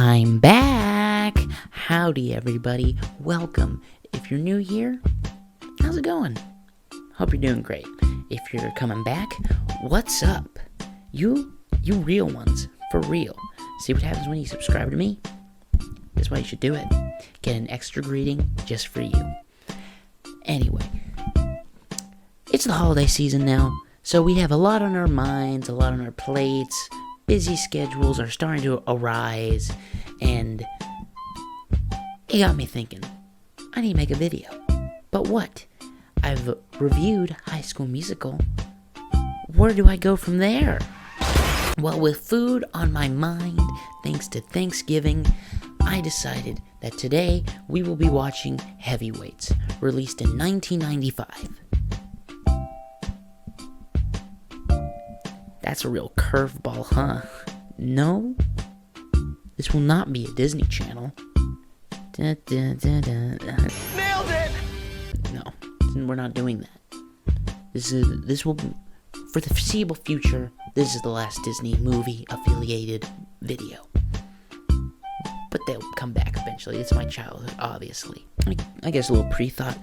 I'm back! Howdy everybody, welcome. If you're new here, how's it going? Hope you're doing great. If you're coming back, what's up? You real ones, for real. See what happens when you subscribe to me? That's why you should do it. Get an extra greeting just for you. Anyway, it's the holiday season now, so we have a lot on our minds, a lot on our plates. Busy schedules are starting to arise, and it got me thinking, I need to make a video. But what? I've reviewed High School Musical. Where do I go from there? Well, with food on my mind, thanks to Thanksgiving, I decided that today we will be watching HeavyWeights, released in 1995. That's a real curveball, huh? No? This will not be a Disney Channel. Nailed it! No, we're not doing that. This will, for the foreseeable future, this is the last Disney movie affiliated video. But they'll come back eventually. It's my childhood, obviously. I guess a little pre-thought.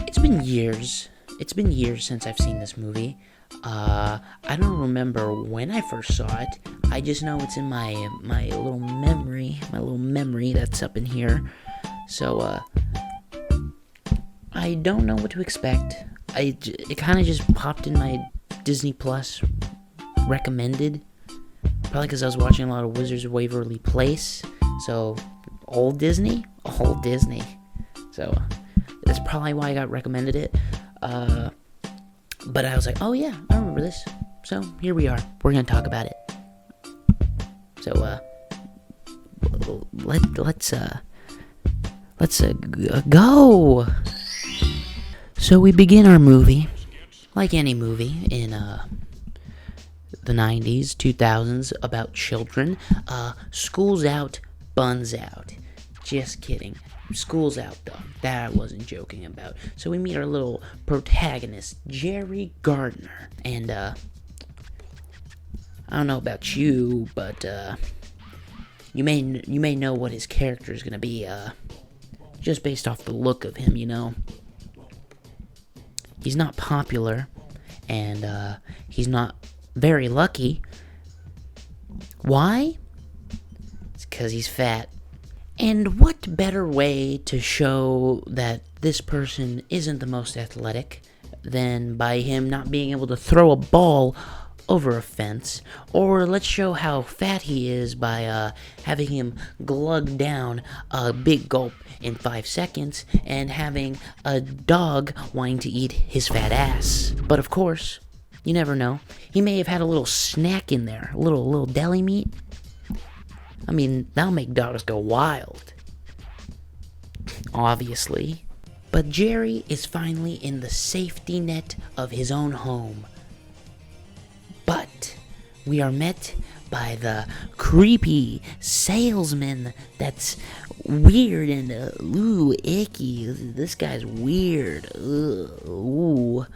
It's been years. It's been years since I've seen this movie. I don't remember when I first saw it. I just know it's in my little memory that's up in here. So, I don't know what to expect. It kind of just popped in my Disney Plus recommended. Probably because I was watching a lot of Wizards of Waverly Place. So, old Disney. So, that's probably why I got recommended it. But I was like, oh yeah, I remember this. So, here we are. We're gonna talk about it. So, let's go. So we begin our movie, like any movie in, the 90s, 2000s, about children. School's out, buns out. Just kidding. School's out, though. That I wasn't joking about. So we meet our little protagonist, Jerry Gardner. And, I don't know about you, but, you may know what his character is gonna be, just based off the look of him, you know. He's not popular, and, he's not very lucky. Why? It's 'cause he's fat. And what better way to show that this person isn't the most athletic than by him not being able to throw a ball over a fence? Or let's show how fat he is by having him glug down a big gulp in 5 seconds and having a dog wanting to eat his fat ass. But of course, you never know. He may have had a little snack in there, a little deli meat. I mean, that'll make dogs go wild. Obviously. But Jerry is finally in the safety net of his own home. But we are met by the creepy salesman that's weird and, icky. This guy's weird. Ooh.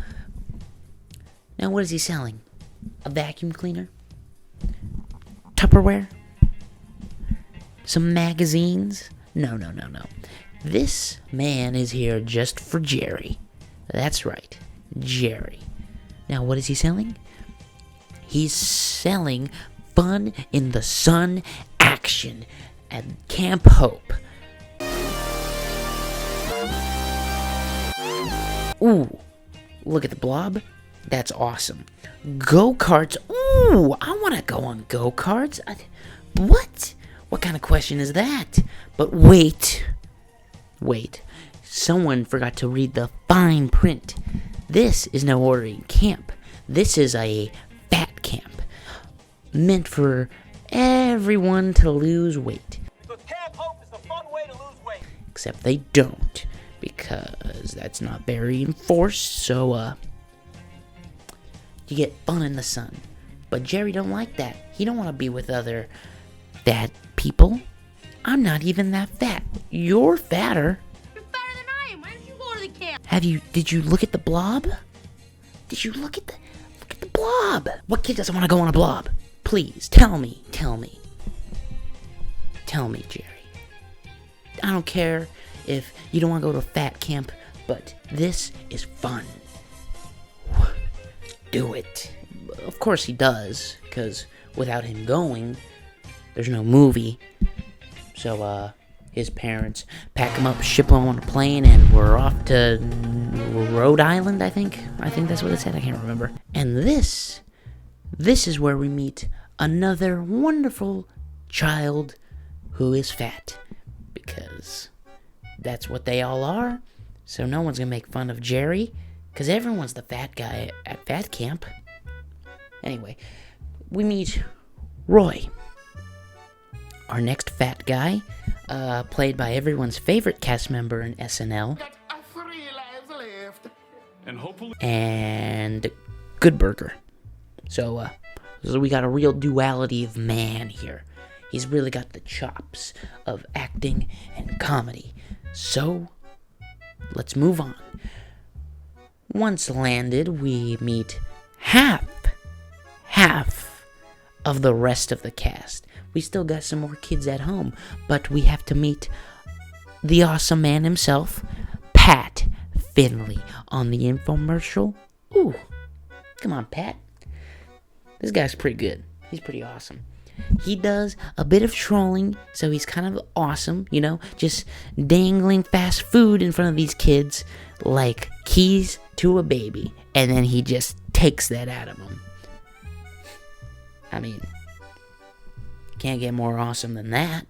Now, what is he selling? A vacuum cleaner? Tupperware? Some magazines? No. This man is here just for Jerry. That's right, Jerry. Now, what is he selling? He's selling fun in the sun action at Camp Hope. Ooh, look at the blob. That's awesome. Go-karts. Ooh, I want to go on go-karts. What? What kind of question is that? But wait. Someone forgot to read the fine print. This is no ordinary camp. This is a fat camp. Meant for everyone to lose weight. Because Camp Hope is the fun way to lose weight. Except they don't. Because that's not very enforced. So, you get fun in the sun. But Jerry don't like that. He don't want to be with other fat people. I'm not even that fat. You're fatter. You're fatter than I am. Why don't you go to the camp? Did you look at the blob? Did you look at the blob? What kid doesn't want to go on a blob? Please, tell me. Tell me, Jerry. I don't care if you don't want to go to a fat camp, but this is fun. Do it. Of course he does, because without him going, there's no movie. So, his parents pack him up, ship him on a plane, and we're off to Rhode Island, I think. I think that's what it said. I can't remember. And this is where we meet another wonderful child who is fat. Because that's what they all are. So no one's gonna make fun of Jerry, because everyone's the fat guy at fat camp. Anyway, we meet Roy, our next fat guy, played by everyone's favorite cast member in SNL, and Good Burger. So we got a real duality of man here. He's really got the chops of acting and comedy. So, let's move on. Once landed, we meet half of the rest of the cast. We still got some more kids at home, but we have to meet the awesome man himself, Pat Finley, on the infomercial. Ooh, come on, Pat. This guy's pretty good. He's pretty awesome. He does a bit of trolling, so he's kind of awesome, you know, just dangling fast food in front of these kids like keys to a baby, and then he just takes that out of them. I mean, can't get more awesome than that.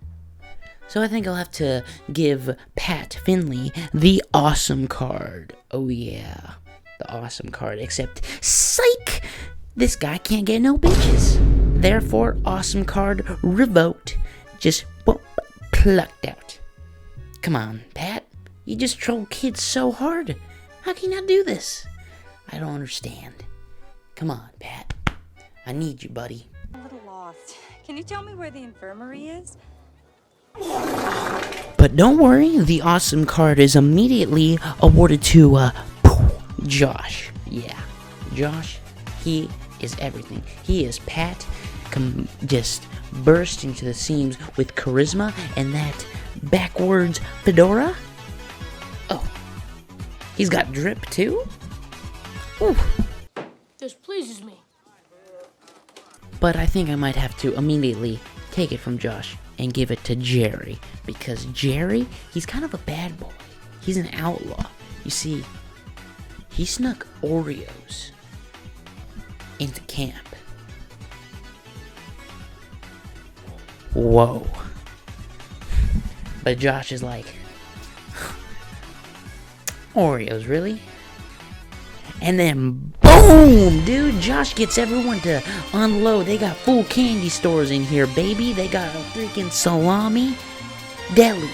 So I think I'll have to give Pat Finley the awesome card. Oh yeah, the awesome card, except psych! This guy can't get no bitches. Therefore, awesome card revoked. Just plucked out. Come on, Pat. You just troll kids so hard. How can you not do this? I don't understand. Come on, Pat. I need you, buddy. I'm a little lost. Can you tell me where the infirmary is? But don't worry, the awesome card is immediately awarded to, Josh. Yeah, Josh, he is everything. He is Pat, just bursting to the seams with charisma and that backwards fedora. Oh, he's got drip too? Ooh. This pleases me. But I think I might have to immediately take it from Josh and give it to Jerry, because Jerry, he's kind of a bad boy. He's an outlaw. You see, he snuck Oreos into camp. Whoa. But Josh is like, Oreos, really? And then boom, dude, Josh gets everyone to unload. They got full candy stores in here, baby. They got a freaking salami deli.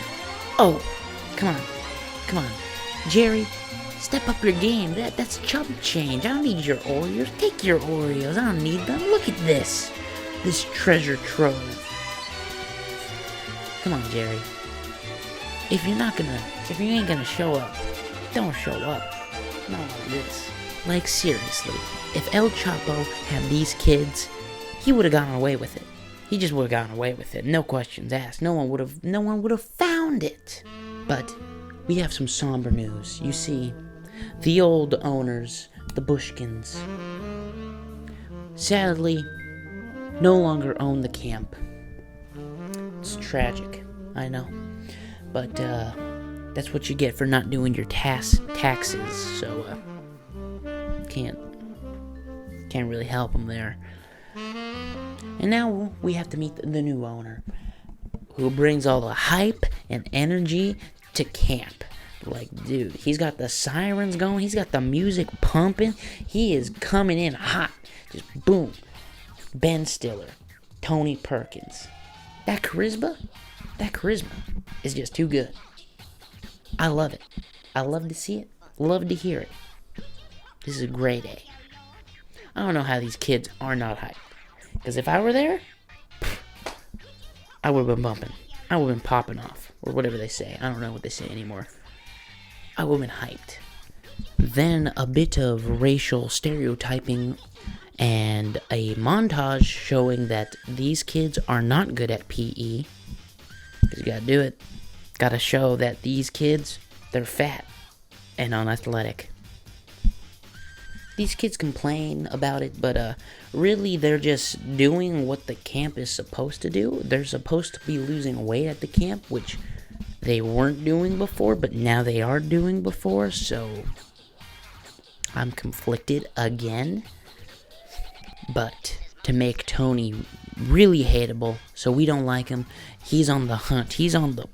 Oh, come on. Jerry, step up your game. That's chump change. I don't need your Oreos. Take your Oreos. I don't need them. Look at this treasure trove. Come on, Jerry. If you ain't gonna show up, don't show up. Not like this. Like, seriously, if El Chapo had these kids, he would have gotten away with it. He just would have gotten away with it. No questions asked. No one would have found it. But we have some somber news. You see, the old owners, the Bushkins, sadly, no longer own the camp. It's tragic, I know. But, that's what you get for not doing your taxes, so, can't really help them there. And now we have to meet the new owner, who brings all the hype and energy to camp. Like, dude, he's got the sirens going, he's got the music pumping, he is coming in hot. Just boom. Ben Stiller, Tony Perkins. That charisma is just too good. I love it. I love to see it. Love to hear it. This is a great day. I don't know how these kids are not hyped. Because if I were there, I would have been bumping. I would have been popping off. Or whatever they say. I don't know what they say anymore. I would have been hyped. Then a bit of racial stereotyping and a montage showing that these kids are not good at PE. 'Cause you gotta do it. Gotta show that these kids, they're fat and unathletic. These kids complain about it, but really they're just doing what the camp is supposed to do. They're supposed to be losing weight at the camp, which they weren't doing before, but now they are doing before, so I'm conflicted again. But to make Tony really hateable, so we don't like him, he's on the hunt. He's on the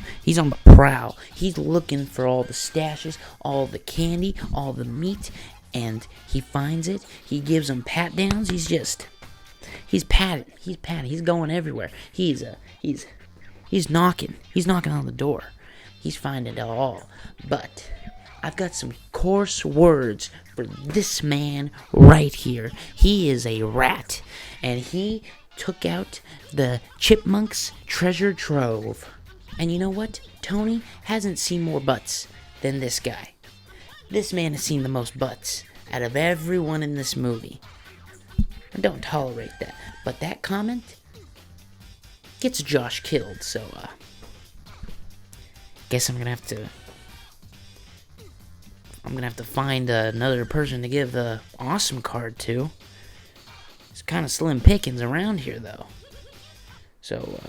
prowl. He's looking for all the stashes, all the candy, all the meat, and he finds it. He gives them pat downs. He's patting. He's going everywhere. He's knocking. He's knocking on the door. He's finding it all. But I've got some coarse words for this man right here. He is a rat, and he took out the chipmunk's treasure trove. And you know what? Tony hasn't seen more butts than this guy. This man has seen the most butts out of everyone in this movie. I don't tolerate that. But that comment gets Josh killed, so guess I'm gonna have to find another person to give the awesome card to. It's kind of slim pickings around here, though. So,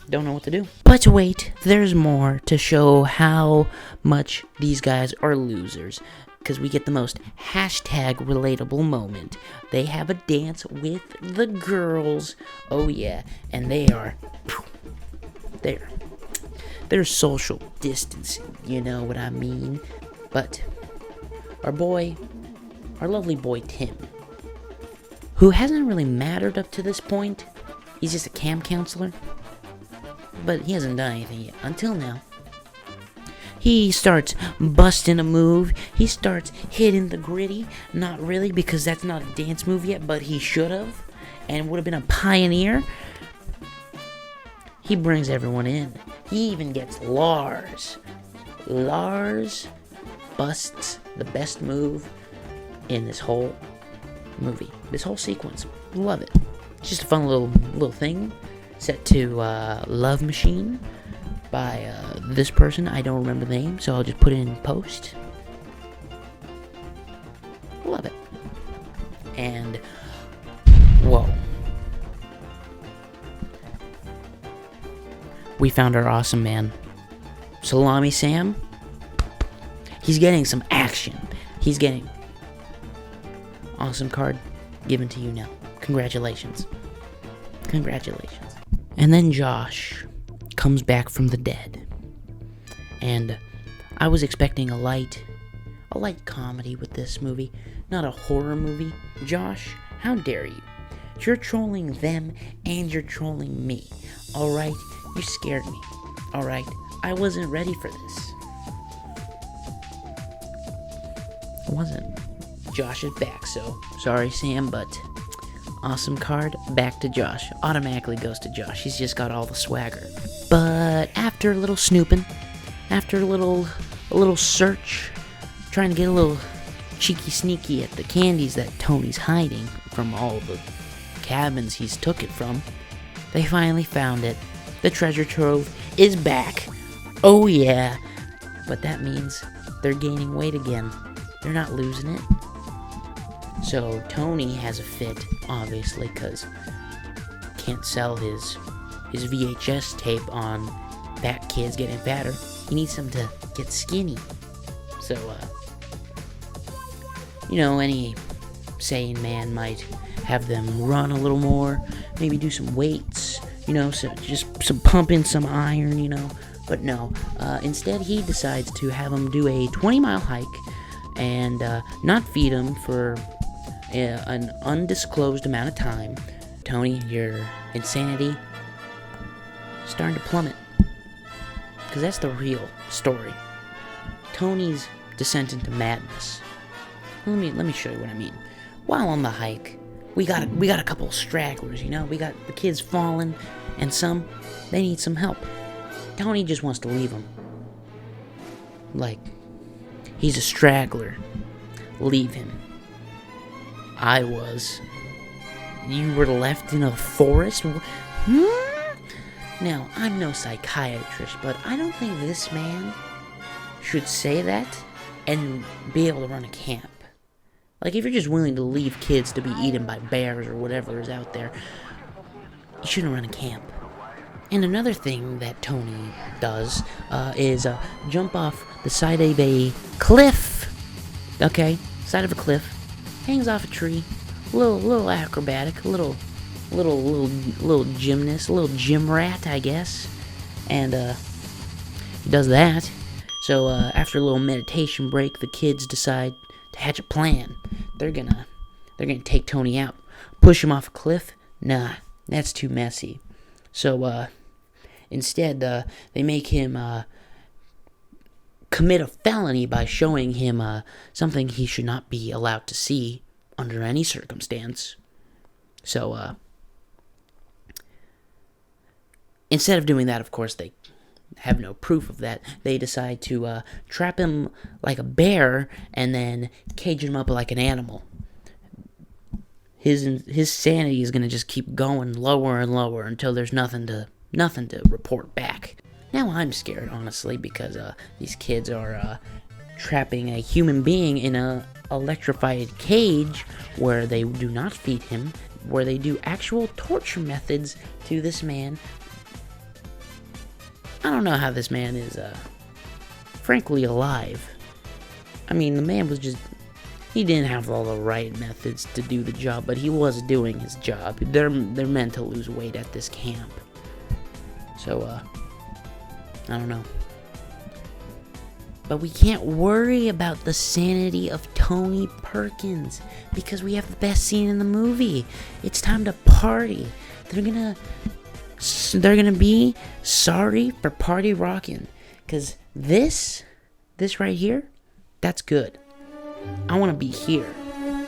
don't know what to do. But wait, there's more to show how much these guys are losers. Because we get the most hashtag relatable moment. They have a dance with the girls. Oh yeah, and they're social distancing, you know what I mean? But our lovely boy Tim, who hasn't really mattered up to this point, he's just a camp counselor, but he hasn't done anything yet, until now. He starts busting a move, he starts hitting the gritty, not really, because that's not a dance move yet, but he should have, and would have been a pioneer. He brings everyone in. He even gets Lars. Lars busts the best move in this whole movie. This whole sequence. Love it. It's just a fun little thing. Set to Love Machine by this person. I don't remember the name, so I'll just put it in post. Love it. And whoa. We found our awesome man. Salami Sam. He's getting some action. He's getting awesome card given to you now. Congratulations. Congratulations. And then Josh comes back from the dead. And I was expecting a light comedy with this movie, not a horror movie. Josh, how dare you? You're trolling them and you're trolling me. Alright? You scared me. Alright? I wasn't ready for this. I wasn't. Josh is back, so sorry, Sam, but awesome card, back to Josh. Automatically goes to Josh. He's just got all the swagger. But after a little snooping, after a little search, trying to get a little cheeky sneaky at the candies that Tony's hiding from all the cabins he's took it from, they finally found it. The treasure trove is back. Oh yeah. But that means they're gaining weight again. They're not losing it. So Tony has a fit, obviously, because can't sell his VHS tape on fat kids getting fatter. He needs them to get skinny. So, any sane man might have them run a little more, maybe do some weights, so just some pumping, some iron, But no, instead he decides to have them do a 20-mile hike and not feed them for an undisclosed amount of time. Tony, your insanity starting to plummet. Because that's the real story. Tony's descent into madness. Let me show you what I mean. While on the hike, we got a couple of stragglers, We got the kids falling, and they need some help. Tony just wants to leave them. Like, he's a straggler. Leave him. I was. You were left in a forest? Now, I'm no psychiatrist, but I don't think this man should say that and be able to run a camp. Like, if you're just willing to leave kids to be eaten by bears or whatever is out there, you shouldn't run a camp. And another thing that Tony does is jump off the side of a cliff. Okay, side of a cliff, hangs off a tree, a little acrobatic, a little gymnast, a little gym rat, I guess. And he does that. So after a little meditation break, the kids decide to hatch a plan. They're gonna take Tony out, push him off a cliff. Nah, that's too messy. So instead, they make him commit a felony by showing him something he should not be allowed to see under any circumstance. So instead of doing that, of course, they have no proof of that. They decide to trap him like a bear and then cage him up like an animal. His sanity is gonna just keep going lower and lower until there's nothing to report back. Now I'm scared, honestly, because these kids are trapping a human being in a electrified cage where they do not feed him, where they do actual torture methods to this man. I don't know how this man is, frankly, alive. I mean, the man was he didn't have all the right methods to do the job, but he was doing his job. They're meant to lose weight at this camp. So, I don't know. But we can't worry about the sanity of Tony Perkins, because we have the best scene in the movie. It's time to party. They're gonna be sorry for party rocking, because this right here, that's good. I want to be here.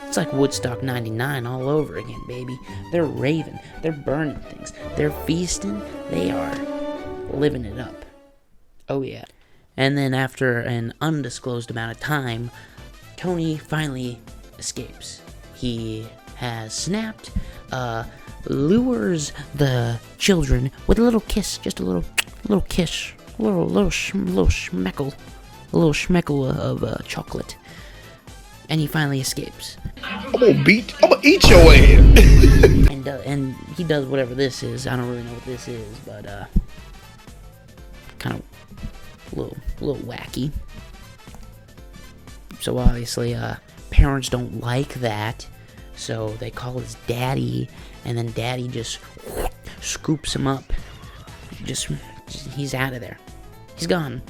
It's like Woodstock 99 all over again, baby. They're raving, they're burning things, they're feasting, they are living it up. Oh yeah. And then after an undisclosed amount of time, Tony finally escapes. He has snapped, lures the children with a little kiss, just a little kiss, a little schmeckle of chocolate, and he finally escapes. I'm gonna eat your ass. and he does whatever this is. I don't really know what this is, but kind of a little wacky. So obviously, parents don't like that. So they call his daddy, and then daddy just scoops him up. Just he's out of there. He's gone.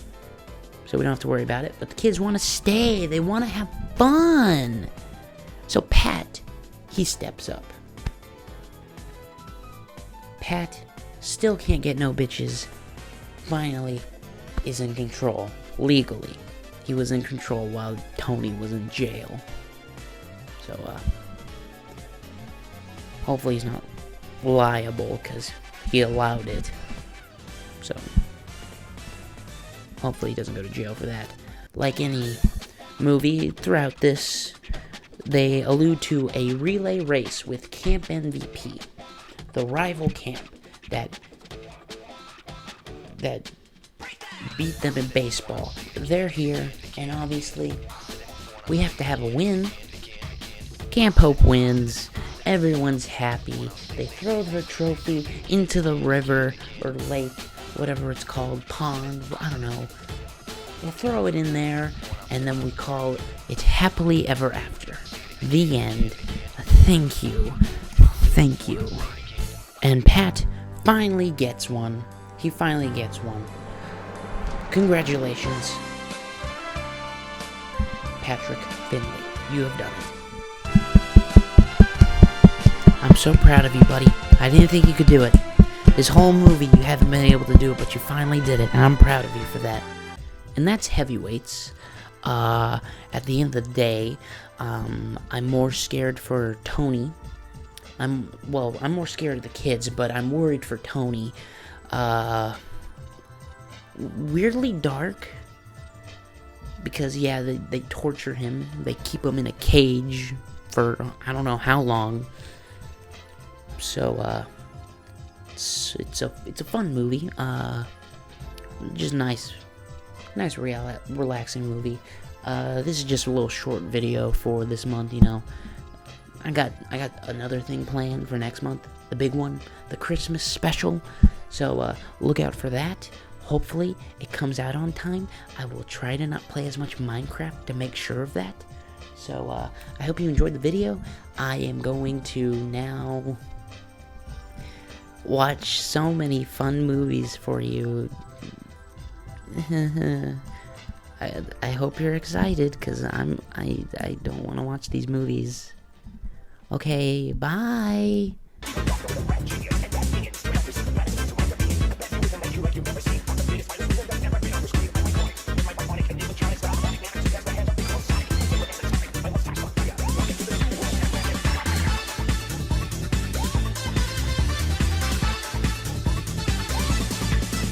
So we don't have to worry about it. But the kids want to stay. They want to have fun. So Pat, he steps up. Pat still can't get no bitches. Finally is in control. Legally. He was in control while Tony was in jail. So, hopefully he's not liable, because he allowed it. So, hopefully he doesn't go to jail for that. Like any movie, throughout this, they allude to a relay race with Camp MVP, the rival camp that beat them in baseball. They're here, and obviously, we have to have a win. Camp Hope wins. Everyone's happy. They throw their trophy into the river or lake, whatever it's called, pond, I don't know. They throw it in there, and then we call it Happily Ever After. The end. Thank you. Thank you. And Pat finally gets one. He finally gets one. Congratulations, Patrick Finley. You have done it. I'm so proud of you, buddy. I didn't think you could do it. This whole movie, you haven't been able to do it, but you finally did it, and I'm proud of you for that. And that's Heavyweights. At the end of the day, I'm more scared for Tony. I'm more scared of the kids, but I'm worried for Tony. Weirdly dark, because yeah, they torture him. They keep him in a cage for I don't know how long. So it's a fun movie. Just nice, relaxing movie. This is just a little short video for this month. You know, I got another thing planned for next month, the big one, the Christmas special. So look out for that. Hopefully it comes out on time. I will try to not play as much Minecraft to make sure of that. So I hope you enjoyed the video. I am going to now watch so many fun movies for you. I hope you're excited, because I don't want to watch these movies. Okay, bye.